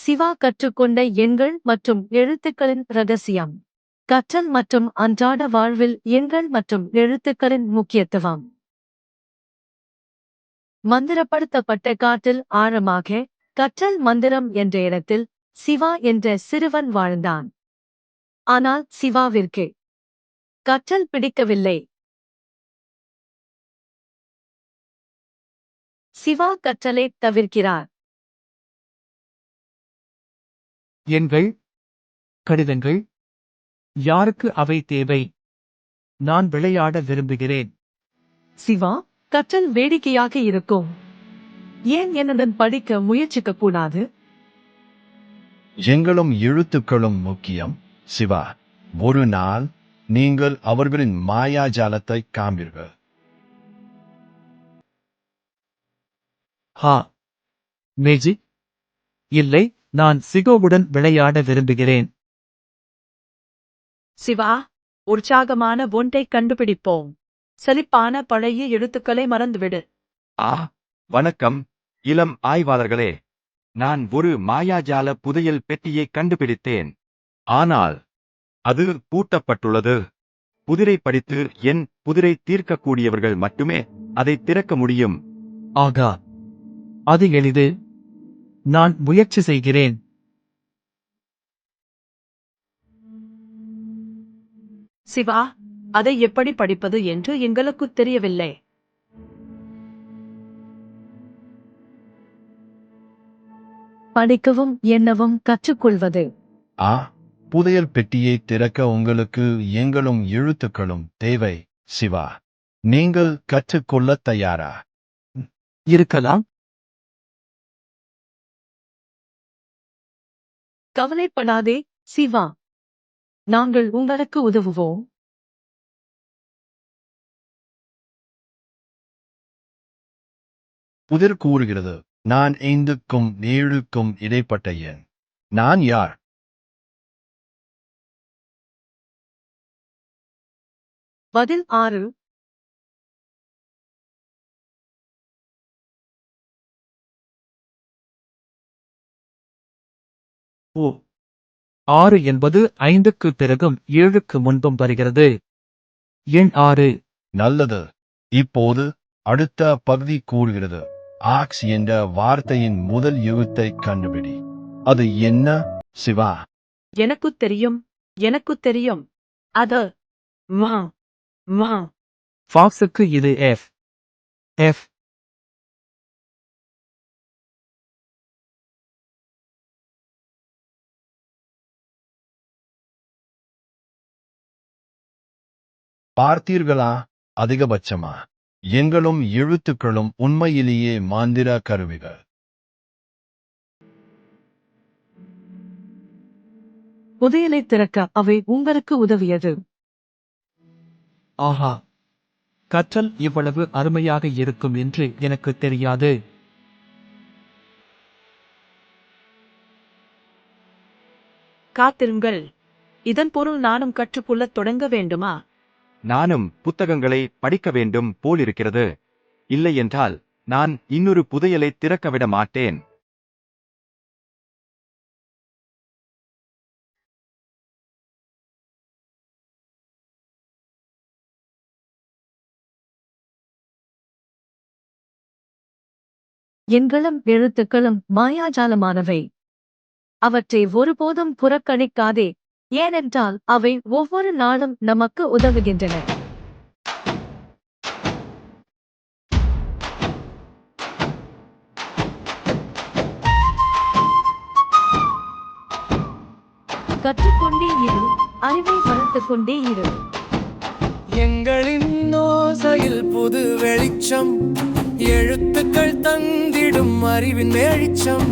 சிவா கற்றுக்கொண்ட எண்கள் மற்றும் எழுத்துக்களின் ரகசியம். கற்றல் மற்றும் அன்றாட வாழ்வில் எண்கள் மற்றும் எழுத்துக்களின் முக்கியத்துவம். மந்திரப்படுத்தப்பட்ட காட்டில் ஆழமாக, கற்றல் மந்திரம் என்ற இடத்தில், சிவா என்ற சிறுவன் வாழ்ந்தான். ஆனால் சிவாவிற்கு கற்றல் பிடிக்கவில்லை. சிவா கற்றலை தவிர்க்கிறார். எண்கள், கடிதங்கள், யாருக்கு அவை தேவை? நான் விளையாட விரும்புகிறேன். சிவா, கற்றல் வேடிக்கையாக இருக்கும். ஏன் என்னுடன் படிக்க முயற்சிக்க கூடாது? எண்களும் எழுத்துக்களும் முக்கியம். சிவா, ஒரு நாள் நீங்கள் அவர்களின் மாயாஜாலத்தை காண்பீர்கள். ஹா, மேஜிக்? இல்லை, நான் சிகோவுடன் விளையாட விரும்புகிறேன். சிவா, உற்சாகமான ஒன்றை கண்டுபிடிப்போம். சலிப்பான பழைய எழுத்துக்களை மறந்துவிடு. வணக்கம், இளம் ஆய்வாளர்களே. நான் ஒரு மாயாஜால புதையல் பெட்டியை கண்டுபிடித்தேன். ஆனால் அது பூட்டப்பட்டுள்ளது. புதிரை படித்து என் புதிரை தீர்க்கக்கூடியவர்கள் மட்டுமே அதை திறக்க முடியும். ஆகா, அது எளிது. நான் முயற்சி செய்கிறேன். சிவா, அதை எப்படி படிப்பது என்று எங்களுக்குத் தெரியவில்லை. படிக்கவும் எண்ணவும் கற்றுக்கொள்வது. புதையல் பெட்டியை திறக்க உங்களுக்கு எண்களும் எழுத்துக்களும் தேவை. சிவா, நீங்கள் கற்றுக்கொள்ள தயாரா? இருக்கலாம். கவலைப்படாதே, சிவா. நாங்கள் உங்களுக்கு உதவுவோம். புதிர் கூறுகிறது, நான் 5க்கும் 7க்கும் இடைப்பட்ட எண். நான் யார்? பதில் 6. ஓ, 6 என்பது 5க்கு பிறகும் 7க்கு முன்பும் வருகிறது. எண் 6. நல்லது. இப்போது அடுத்த பகுதி கூறுகிறது, ஆக்ஸ் என்ற வார்த்தையின் முதல் எழுத்தை கண்டுபிடி. அது என்ன, சிவா? எனக்குத் தெரியும், எனக்குத் தெரியும். அது மா மா. ஃபாக்ஸுக்கு இது எஃப். எஃப். பார்த்தீர்களா? அதிகபட்சமா எண்களும் எழுத்துக்களும் உண்மையிலேயே மாந்திர கருவிகள். புதையலை திறக்க அவை உங்களுக்கு உதவியது. ஆஹா, கற்றல் இவ்வளவு அருமையாக இருக்கும் என்று எனக்கு தெரியாது. காத்திருங்கள். இதன் பொருள் நானும் கற்றுக்கொள்ளத் தொடங்க வேண்டுமா? நானும் புத்தகங்களை படிக்க வேண்டும் போலிருக்கிறது. இல்லையென்றால் நான் இன்னொரு புதையலை திறக்கவிட மாட்டேன். எண்களும் எழுத்துக்களும் மாயாஜாலமானவை. அவற்றை ஒருபோதும் புறக்கணிக்காதே, ஏனென்றால் அவை ஒவ்வொரு நாளும் நமக்கு உதவுகின்றன. கற்றுக்கொண்டே இரு, அறிவை வளர்த்துக் கொண்டே இரு. எங்களின் ஓசையில் புது வெளிச்சம், எழுத்துக்கள் தந்திடும் அறிவின் வெளிச்சம்.